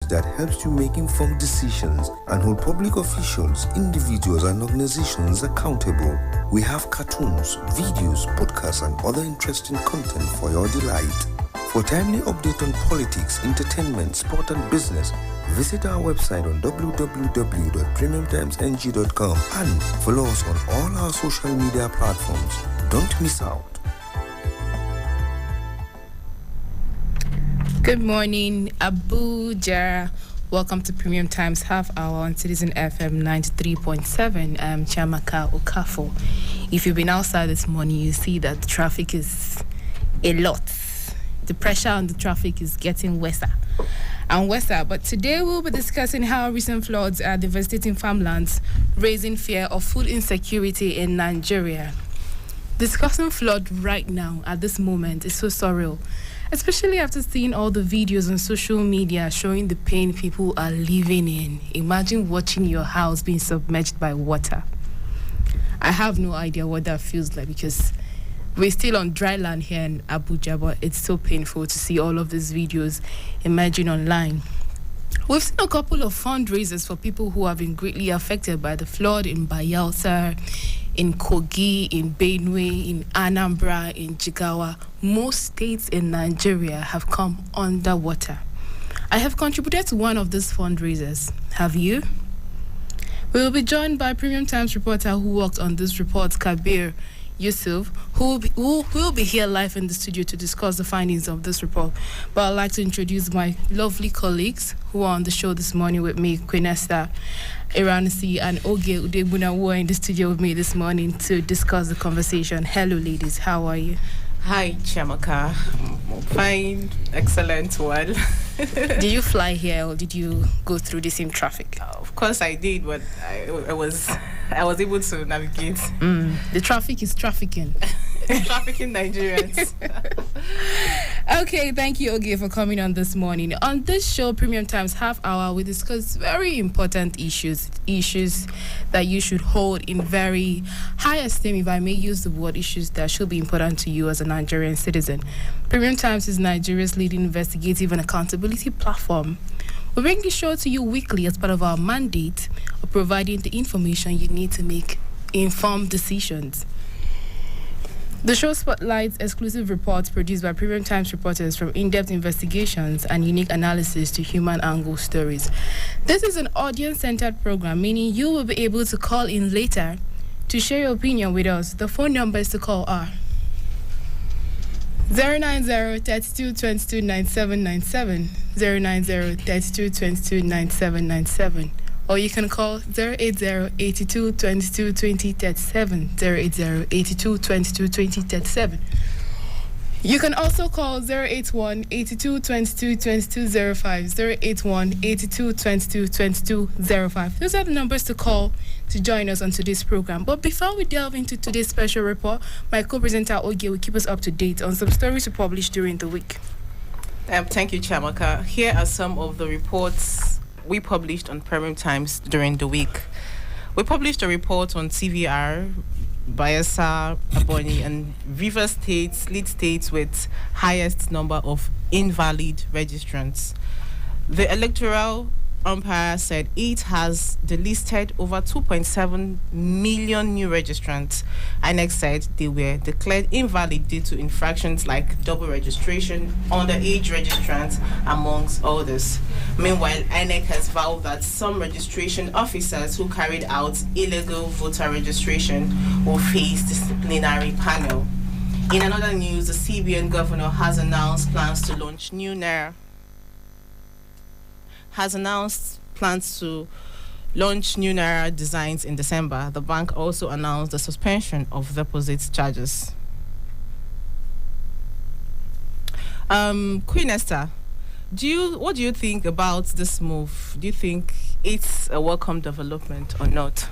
that helps you make informed decisions and hold public officials, individuals, and organizations accountable. We have cartoons, videos, podcasts, and other interesting content for your delight. For timely update on politics, entertainment, sport, and business, visit our website on www.premiumtimesng.com and follow us on all our social media platforms. Don't miss out. Good morning, Abuja. Welcome to Premium Times Half Hour on Citizen FM 93.7. I'm Chiamaka Okafo. If you've been outside this morning, you see that the traffic is a lot. The pressure on the traffic is getting worse and worse. But today we'll be discussing how recent floods are devastating farmlands, raising fear of food insecurity in Nigeria. Discussing flood right now at this moment is so surreal, especially after seeing all the videos on social media showing the pain people are living in. Imagine watching your house being submerged by water. I have no idea what that feels like because we're still on dry land here in Abuja, but it's so painful to see all of these videos emerging online. We've seen a couple of fundraisers for people who have been greatly affected by the flood in Bayelsa, in Kogi, in Benue, in Anambra, in Jigawa. Most states in Nigeria have come underwater. I have contributed to one of these fundraisers. Have you? We will be joined by Premium Times reporter who worked on this report, Kabir Yusuf, who will be here live in the studio to discuss the findings of this report. But I'd like to introduce my lovely colleagues who are on the show this morning with me, Queen Esther Iranisi and Oge Udebuna, who are in the studio with me this morning to discuss the conversation. Hello, ladies. How are you? Hi, Chiamaka. Fine, excellent, well. Did you fly here or did you go through the same traffic? Of course I did, but I was able to navigate. The traffic is trafficking. Trafficking Nigerians. Okay, thank you, Oge, for coming on this morning. On this show, Premium Times Half Hour, we discuss very important issues that you should hold in very high esteem, if I may use the word, issues that should be important to you as a Nigerian citizen. Premium Times is Nigeria's leading investigative and accountability platform. We bring the show to you weekly as part of our mandate of providing the information you need to make informed decisions. The show spotlights exclusive reports produced by Premium Times reporters, from in-depth investigations and unique analysis to human angle stories. This is an audience-centered program, meaning you will be able to call in later to share your opinion with us. The phone numbers to call are 090-3222-9797, 090-3222-9797. Or you can call 080-8222-2037, 080-8222-2037. You can also call 081-8222-2205, 081-8222-2205. Those are the numbers to call to join us on today's program. But before we delve into today's special report, my co-presenter Oge will keep us up to date on some stories we published during the week. Thank you, Chiamaka. Here are some of the reports we published on Premium Times during the week. We published a report on TVR, Bayelsa, Ebonyi, and Rivers states lead states with highest number of invalid registrants. The electoral umpire said it has delisted over 2.7 million new registrants. INEC said they were declared invalid due to infractions like double registration, underage registrants, amongst others. Meanwhile, INEC has vowed that some registration officers who carried out illegal voter registration will face disciplinary panel. In another news, the CBN governor has announced plans to launch new Naira designs in December. The bank also announced the suspension of deposit charges. Queen Esther, what do you think about this move? Do you think it's a welcome development or not?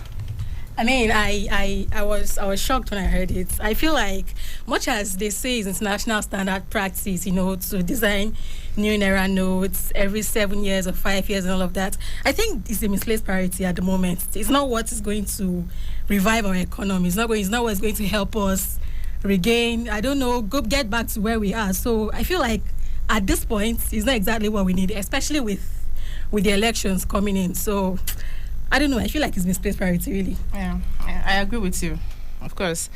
I mean, I was shocked when I heard it. I feel like, much as they say it's international standard practice, to design new Naira notes every 7 years or 5 years and all of that, I think it's a misplaced priority at the moment. It's not what is going to revive our economy. It's not what's going to help us regain, get back to where we are. So I feel like at this point, it's not exactly what we need, especially with with the elections coming in. So I don't know. I feel like it's misplaced priority, really. Yeah, I agree with you, of course.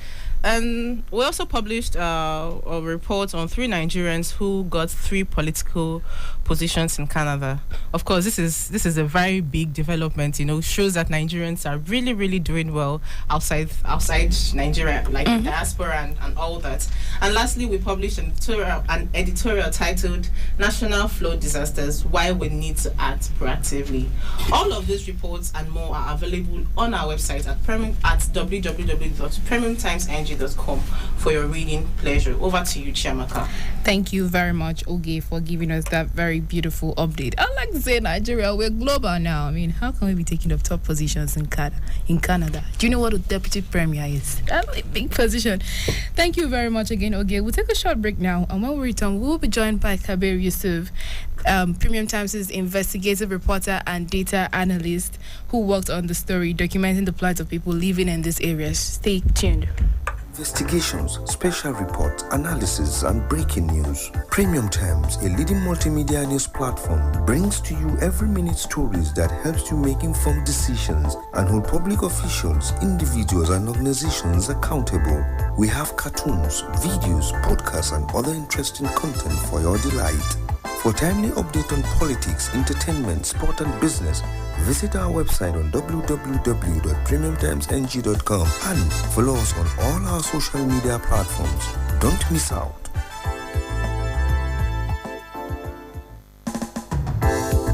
And we also published a report on 3 Nigerians who got 3 political positions in Canada. Of course, this is a very big development. Shows that Nigerians are really, really doing well outside Nigeria, like diaspora and all that. And lastly, we published an editorial titled "National Flood Disasters: Why We Need to Act Proactively." All of these reports and more are available on our website at www.premiumtimesng.com for your reading pleasure. Over to you, Chiamaka. Thank you very much, Oge, for giving us that very beautiful update. I like to say Nigeria, we're global now. I mean, how can we be taking up top positions in Canada? Do you know what a deputy premier is? That's a big position. Thank you very much again, Oge. We'll take a short break now, and when we return, we'll be joined by Kabir Yusuf, Premium Times' investigative reporter and data analyst who worked on the story documenting the plight of people living in these areas. Stay tuned. Investigations, special reports, analysis, and breaking news. Premium Times, a leading multimedia news platform, brings to you every minute stories that helps you make informed decisions and hold public officials, individuals, and organizations accountable. We have cartoons, videos, podcasts, and other interesting content for your delight. For timely update on politics, entertainment, sport, and business, visit our website on www.premiumtimesng.com and follow us on all our social media platforms. Don't miss out.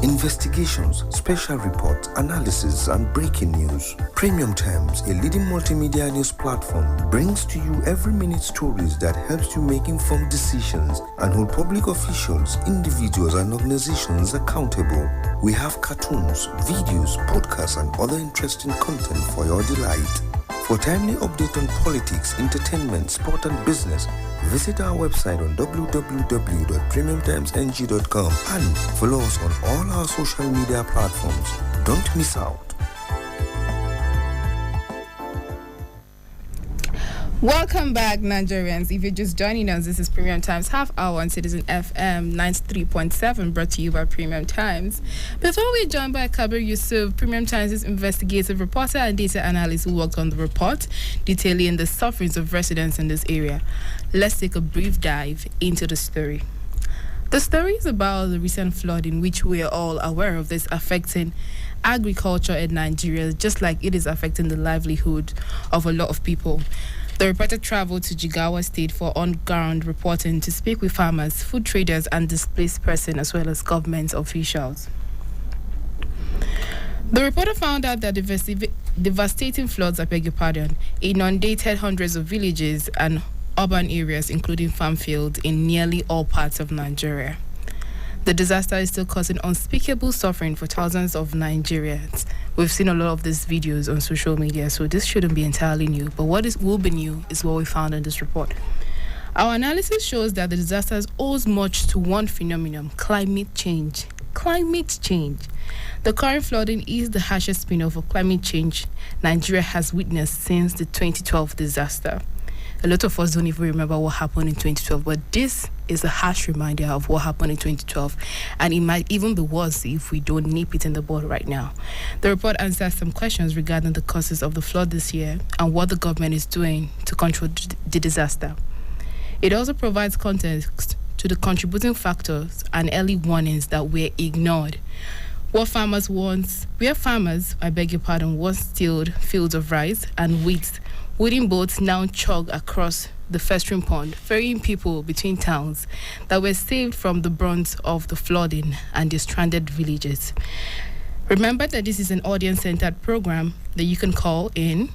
Investigations, special reports, analysis, and breaking news. Premium Times, a leading multimedia news platform, brings to you every minute stories that helps you make informed decisions and hold public officials, individuals, and organizations accountable. We have cartoons, videos, podcasts, and other interesting content for your delight. For timely update on politics, entertainment, sport, and business, visit our website on www.premiumtimesng.com and follow us on all our social media platforms. Don't miss out. Welcome back, Nigerians. If you're just joining us, this is Premium Times Half Hour on Citizen FM 93.7, brought to you by Premium Times. Before we join by Kabir Yusuf, Premium Times' investigative reporter and data analyst who worked on the report detailing the sufferings of residents in this area, let's take a brief dive into the story. The story is about the recent flood in which we are all aware of this affecting agriculture in Nigeria, just like it is affecting the livelihood of a lot of people. The reporter traveled to Jigawa State for on-ground reporting to speak with farmers, food traders, and displaced persons, as well as government officials. The reporter found out that devastating floods, inundated hundreds of villages and urban areas, including farm fields, in nearly all parts of Nigeria. The disaster is still causing unspeakable suffering for thousands of Nigerians. We've seen a lot of these videos on social media, so this shouldn't be entirely new. But what will be new is what we found in this report. Our analysis shows that the disaster owes much to one phenomenon: climate change. Climate change. The current flooding is the harshest spin-off of climate change Nigeria has witnessed since the 2012 disaster. A lot of us don't even remember what happened in 2012, but this is a harsh reminder of what happened in 2012, and it might even be worse if we don't nip it in the bud right now. The report answers some questions regarding the causes of the flood this year and what the government is doing to control the disaster. It also provides context to the contributing factors and early warnings that were ignored. Where farmers once tilled fields of rice and wheat, wooden boats now chug across the festering pond, ferrying people between towns that were saved from the brunt of the flooding and the stranded villages. Remember that this is an audience-centered program that you can call in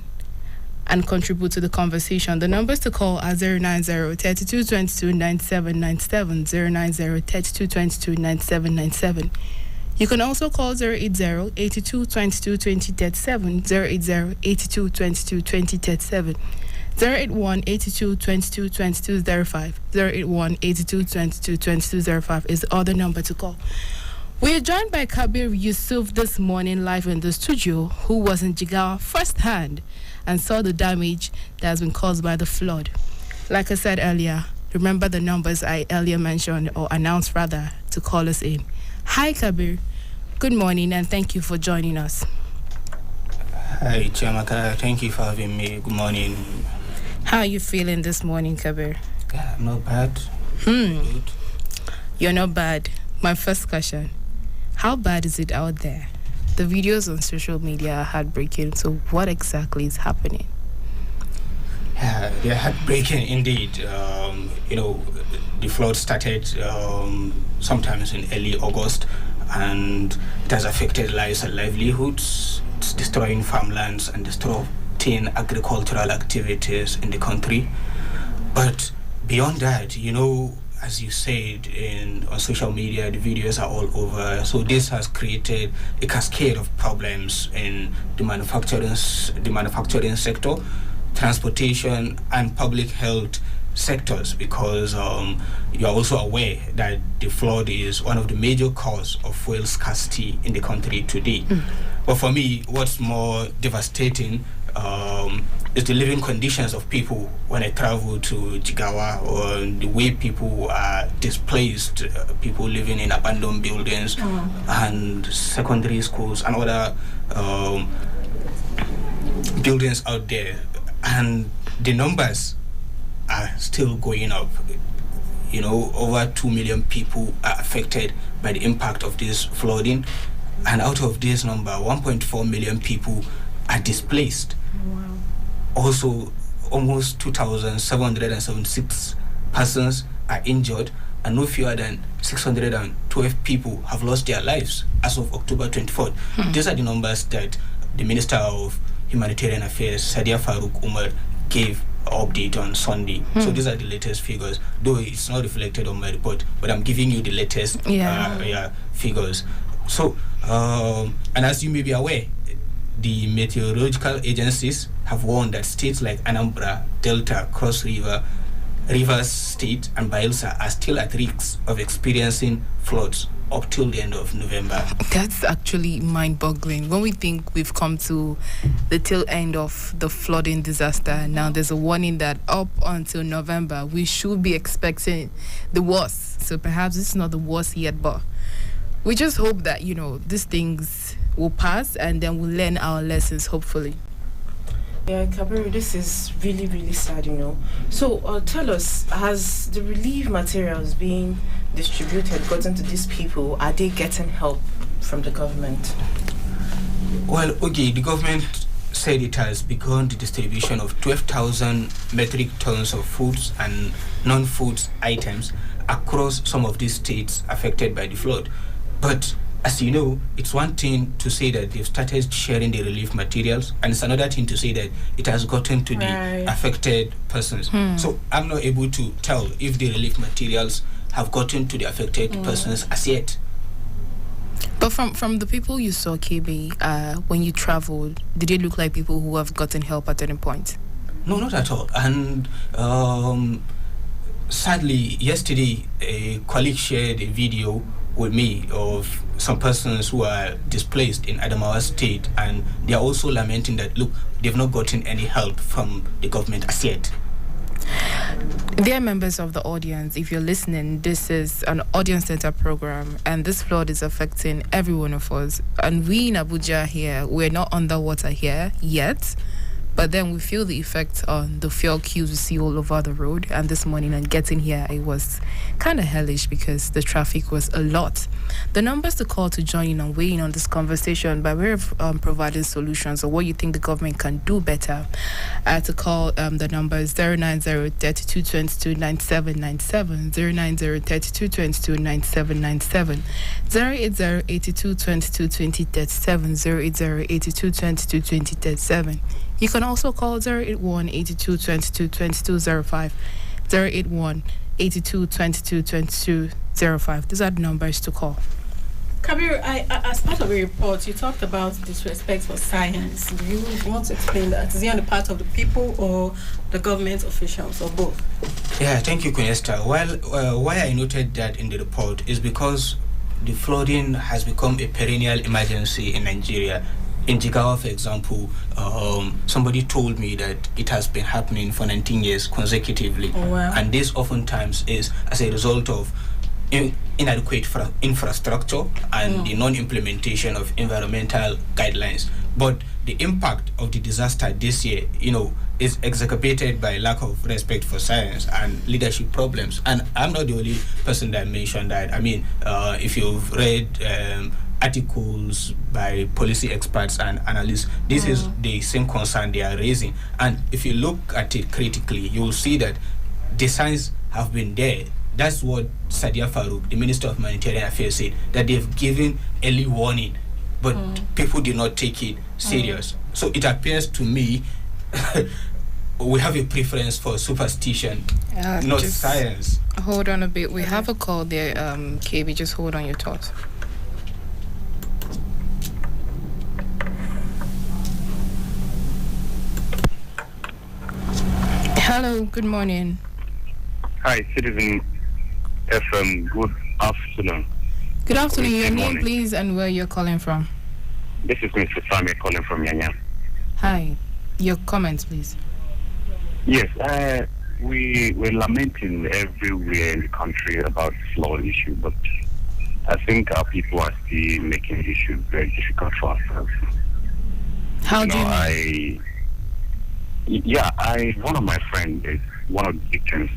and contribute to the conversation. The numbers to call are 090-3222-9797, 090-3222-9797. You can also call 080-8222-2037, 080-8222-2037, 081-8222-2205, 081-8222-2205 is the other number to call. We are joined by Kabir Yusuf this morning live in the studio, who was in Jigawa firsthand and saw the damage that has been caused by the flood. Like I said earlier, remember the numbers I earlier mentioned, or announced rather, to call us in. Hi, Kabir. Good morning and thank you for joining us. Hi, Chiamaka. Thank you for having me. Good morning. How are you feeling this morning, Kabir? Yeah, I'm not bad. Good. You're not bad. My first question, how bad is it out there? The videos on social media are heartbreaking, so what exactly is happening? Yeah, they're heartbreaking indeed. The flood started sometimes in early August, and it has affected lives and livelihoods. It's destroying farmlands and disrupting agricultural activities in the country. But beyond that, as you said on social media, the videos are all over. So this has created a cascade of problems in the manufacturing sector, transportation, and public health sectors, because you are also aware that the flood is one of the major causes of fuel scarcity in the country today. But for me, what's more devastating is the living conditions of people when I travel to Jigawa, or the way people are displaced, people living in abandoned buildings and secondary schools and other buildings out there. And the numbers are still going up. Over 2 million people are affected by the impact of this flooding. And out of this number, 1.4 million people are displaced. Wow. Also, almost 2,776 persons are injured, and no fewer than 612 people have lost their lives as of October 24th. These are the numbers that the Minister of Humanitarian Affairs, Sadia Farouk Umar, gave an update on Sunday. So these are the latest figures, though it's not reflected on my report, but I'm giving you the latest figures. So, and as you may be aware, the meteorological agencies have warned that states like Anambra, Delta, Cross River, Rivers State, and Bayelsa are still at risk of experiencing floods up till the end of November. That's actually mind-boggling. When we think we've come to the tail end of the flooding disaster, now there's a warning that up until November, we should be expecting the worst. So perhaps this is not the worst yet, but we just hope that, these things will pass and then we'll learn our lessons, hopefully. Yeah, Kabiru, this is really, really sad, So tell us, has the relief materials being distributed gotten to these people? Are they getting help from the government? Well, okay, the government said it has begun the distribution of 12,000 metric tons of foods and non-food items across some of these states affected by the flood. But as you know, it's one thing to say that they've started sharing the relief materials, and it's another thing to say that it has gotten to the affected persons. So I'm not able to tell if the relief materials have gotten to the affected persons as yet. But from the people you saw, KB, when you traveled, did it look like people who have gotten help at any point? No, not at all. And sadly, yesterday, a colleague shared a video with me of some persons who are displaced in Adamawa State, and they are also lamenting that, look, they've not gotten any help from the government as yet. Dear members of the audience, if you're listening, this is an audience center program, and this flood is affecting every one of us. And we in Abuja here, we're not underwater here yet, but then we feel the effect on the fuel queues we see all over the road. And this morning and getting here, it was kind of hellish because the traffic was a lot. The numbers to call to join in and weigh in on this conversation by way of providing solutions or what you think the government can do better, to call the numbers 090-3222-9797, 090-3222-9797, 080-8222-2037, 080-8222-2037. You can also call 081-8222-2205, 081-8222-2205. These are the numbers to call. Kabir, as part of a report, you talked about disrespect for science. Do you want to explain that? Is it on the part of the people or the government officials, or both? Yeah, thank you, Kunesta. Why I noted that in the report is because the flooding has become a perennial emergency in Nigeria. In Jigawa, for example, somebody told me that it has been happening for 19 years consecutively. Oh, wow. And this oftentimes is as a result of inadequate infrastructure and the non-implementation of environmental guidelines. But the impact of the disaster this year, is exacerbated by lack of respect for science and leadership problems. And I'm not the only person that mentioned that. I mean, if you've read articles by policy experts and analysts, this is the same concern they are raising. And if you look at it critically, you'll see that the signs have been there. That's what Sadia Farouk, the Minister of Humanitarian Affairs, said, that they've given early warning, but people did not take it serious. So it appears to me we have a preference for superstition, not science. Hold on a bit. We have a call there, KB. Just hold on your thoughts. Hello, good morning. Hi, Citizen FM. Good afternoon. Good afternoon. Your name, please, and where you're calling from. This is Mr. Sami calling from Yanya. Hi. Your comments, please. Yes, we're lamenting everywhere in the country about the flood issue, but I think our people are still making the issue very difficult for ourselves. How do you mean? One of my friends is one of the victims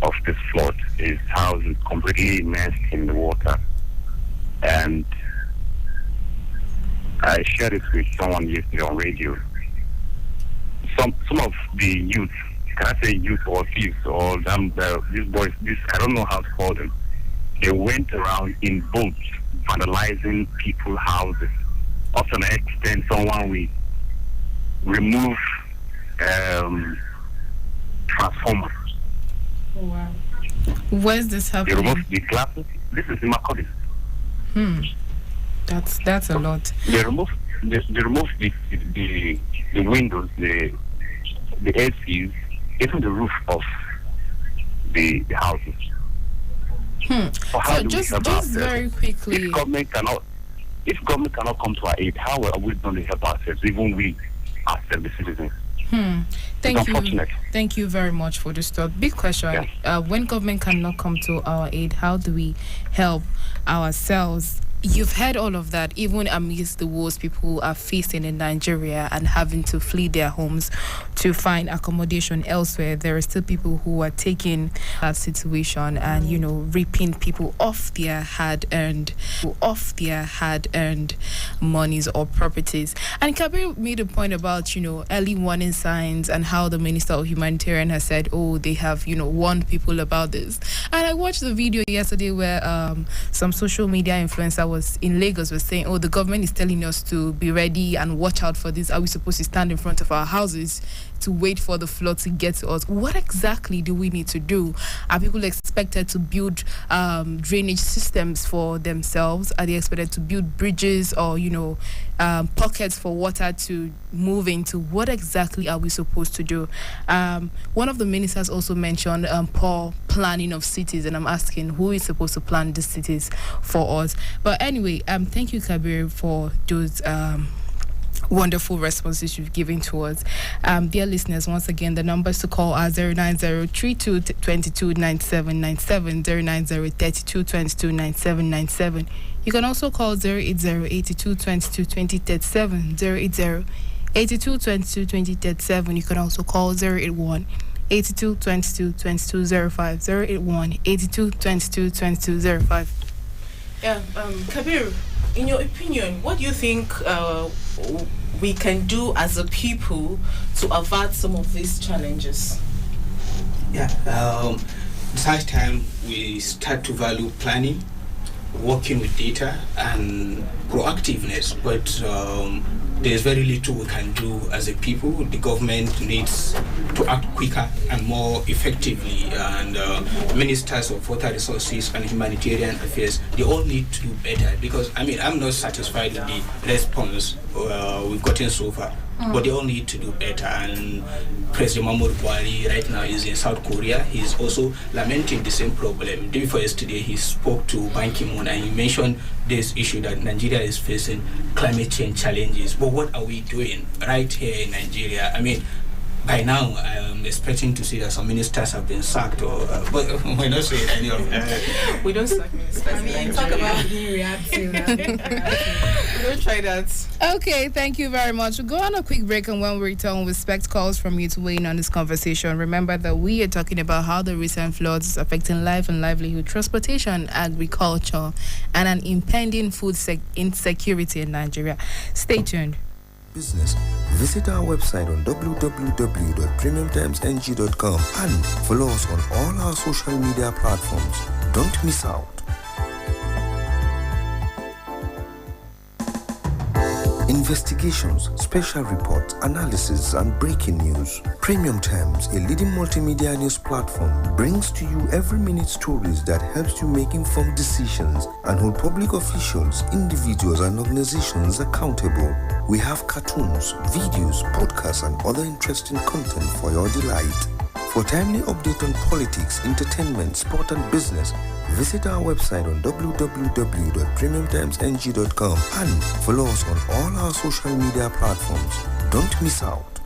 of this flood. His house is completely immersed in the water, and I shared it with someone yesterday on radio. Some of the youth, can I say youth or thieves or these boys, I don't know how to call them. They went around in boats vandalizing people's houses. Up to an extent, someone will remove transformers. Oh, wow. Where's this happening? They remove the glasses. This is in Makodi. That's a lot. They remove the windows, the ACs, even the roof of the houses. So just very quickly, if government cannot come to our aid, how are we going to help ourselves, even we ourselves, the citizens? Thank you very much for this thought. Big question. Yes. When government cannot come to our aid, how do we help ourselves? You've heard all of that, even amidst the wars people are facing in Nigeria and having to flee their homes to find accommodation elsewhere. There are still people who are taking that situation and, ripping people off their hard-earned monies or properties. And Kabir made a point about, early warning signs and how the Minister of Humanitarian has said, they have, warned people about this. And I watched the video yesterday where some social media influencer was in Lagos was saying, the government is telling us to be ready and watch out for this. Are we supposed to stand in front of our houses to wait for the flood to get to us? What exactly do we need to do? Are people expected to build drainage systems for themselves? Are they expected to build bridges or, pockets for water to move into? What exactly are we supposed to do? One of the ministers also mentioned poor planning of cities, and I'm asking, who is supposed to plan the cities for us? But anyway, thank you, Kabir, for those wonderful responses you've given to us. Dear listeners, once again, the numbers to call are 090-3222-9797, 090-3222-9797. You can also call 080-8222-2037, 080-8222-2037. You can also call 081-8222-2205, 081-8222-2205. Yeah, Kabir, in your opinion, what do you think we can do as a people to avert some of these challenges? It's high time we start to value planning, working with data and proactiveness, but there's very little we can do as a people. The government needs to act quicker and more effectively, and ministers of water resources and humanitarian affairs, they all need to do better, because I'm not satisfied with the response we've gotten so far. But they all need to do better. And President Mahmoud Buhari right now is in South Korea. He's also lamenting the same problem. Day before yesterday, he spoke to Ban Ki-moon and he mentioned this issue that Nigeria is facing climate change challenges. But what are we doing right here in Nigeria? by now, I'm expecting to see that some ministers have been sacked, or but we're not saying any of that. We don't suck ministers. I mean, talk about being reactive. We don't try that. Okay, thank you very much. We'll go on a quick break, and when we return, we'll expect calls from you to weigh in on this conversation. Remember that we are talking about how the recent floods is affecting life and livelihood, transportation, agriculture, and an impending food insecurity in Nigeria. Stay tuned. Business. Visit our website on www.premiumtimesng.com and follow us on all our social media platforms. Don't miss out. Investigations, special reports, analysis, and breaking news. Premium Times, a leading multimedia news platform, brings to you every minute stories that helps you make informed decisions and hold public officials, individuals, and organizations accountable. We have cartoons, videos, podcasts, and other interesting content for your delight. For timely update on politics, entertainment, sport, and business, visit our website on www.premiumtimesng.com and follow us on all our social media platforms. Don't miss out.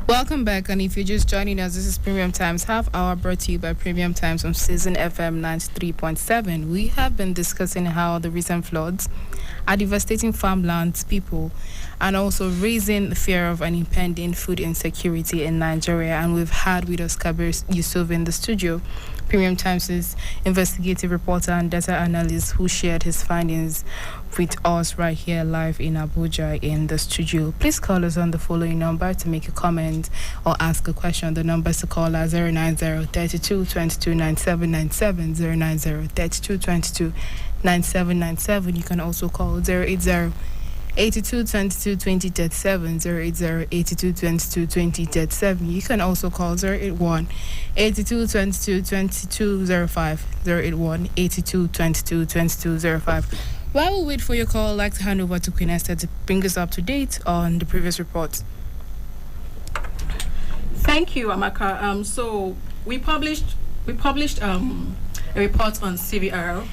Welcome back, and if you're just joining us, this is Premium Times Half Hour, brought to you by Premium Times on Season FM 93.7. We have been discussing how the recent floods are devastating farmlands, people, and also raising the fear of an impending food insecurity in Nigeria. And we've had with us Kabir Yusuf in the studio, Premium Times' investigative reporter and data analyst, who shared his findings with us right here live in Abuja in the studio. Please call us on the following number to make a comment or ask a question. The numbers to call are 090-3222-9797, 090-3222-9797. You can also call 080-8222-2037, 080-8222-2037. You can also call 081-8222-2205, 081-8222-2205. While we wait for your call, I'd like to hand over to Queen Esther to bring us up to date on the previous report. Thank you, Amaka. So we published a report on CVR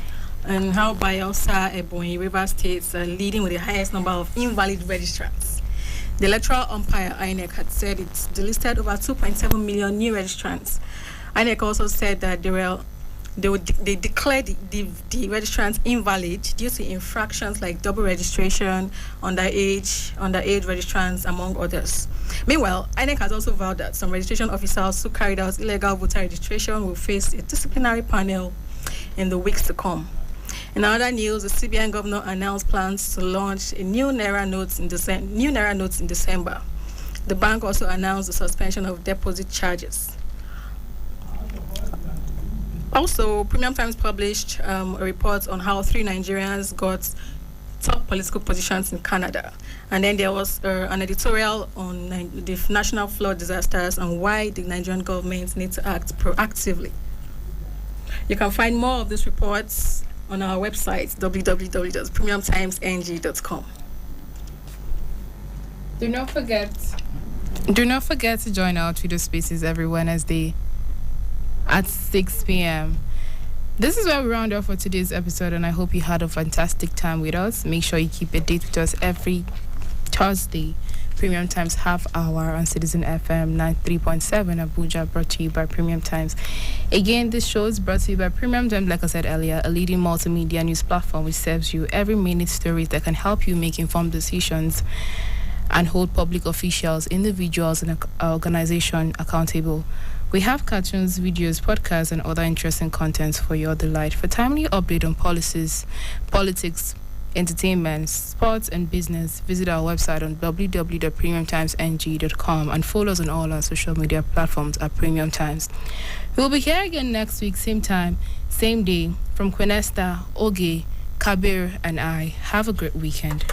and how Bayelsa, Ebonyi, River States are leading with the highest number of invalid registrants. The electoral umpire INEC had said it's delisted over 2.7 million new registrants. INEC also said that they declared the registrants invalid due to infractions like double registration, underage registrants, among others. Meanwhile, INEC has also vowed that some registration officers who carried out illegal voter registration will face a disciplinary panel in the weeks to come. In other news, the CBN governor announced plans to launch a new Naira notes in December. The bank also announced the suspension of deposit charges. Also, Premium Times published a report on how 3 Nigerians got top political positions in Canada. And then there was an editorial on the national flood disasters and why the Nigerian government needs to act proactively. You can find more of these reports on our website, www.premiumtimesng.com. Do not forget to join our Twitter Spaces every Wednesday at 6 p.m. This is where we round off for today's episode, and I hope you had a fantastic time with us. Make sure you keep a date with us every Thursday. Premium Times Half Hour on Citizen FM 93.7 Abuja, brought to you by Premium Times. Again, this show is brought to you by Premium Times, like I said earlier, a leading multimedia news platform which serves you every minute stories that can help you make informed decisions and hold public officials, individuals, and organizations accountable. We have cartoons, videos, podcasts, and other interesting contents for your delight. For timely update on policies, politics, entertainment, sports, and business, visit our website on www.premiumtimesng.com and follow us on all our social media platforms at Premium Times. We'll be here again next week, same time, same day. From Quenesta, Oge, Kabir, and I, have a great weekend.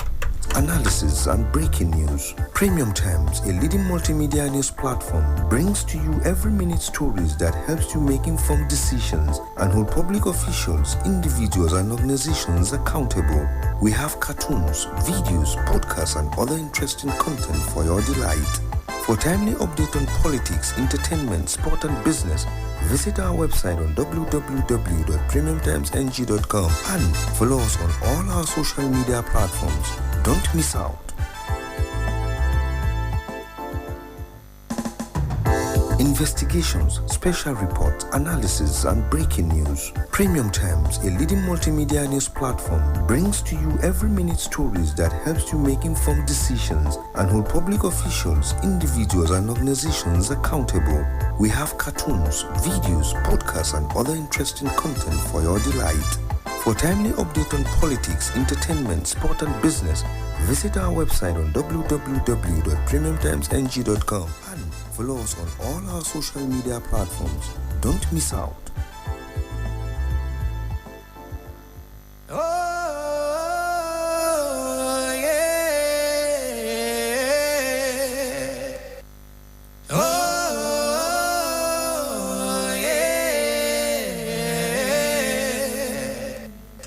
Analysis and breaking news. Premium Times, a leading multimedia news platform, brings to you every minute stories that helps you make informed decisions and hold public officials, individuals, and organizations accountable. We have cartoons, videos, podcasts, and other interesting content for your delight. For timely update on politics, entertainment, sport, and business, visit our website on www.premiumtimesng.com and follow us on all our social media platforms. Don't miss out. Investigations, special reports, analysis, and breaking news. Premium Times, a leading multimedia news platform, brings to you every minute stories that helps you make informed decisions and hold public officials, individuals, and organizations accountable. We have cartoons, videos, podcasts, and other interesting content for your delight. For timely update on politics, entertainment, sport, and business, visit our website on www.premiumtimesng.com and follow us on all our social media platforms. Don't miss out.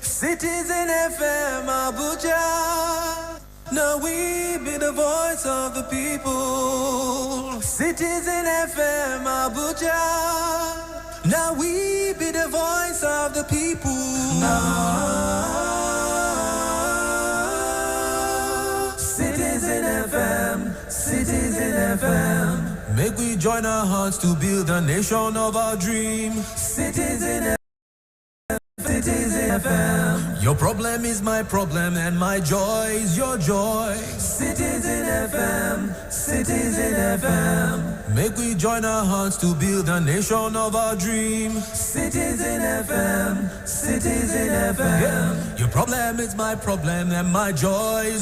Citizen FM Abuja. Now we be the voice of the people. Citizen FM Abuja. Now we be the voice of the people. Citizen FM, Citizen FM. Make we join our hearts to build a nation of our dream. Citizen FM. Your problem is my problem and my joy is your joy. Citizen FM, Citizen FM. Make we join our hearts to build a nation of our dream. Citizen FM, Citizen FM. Your problem is my problem and my joy is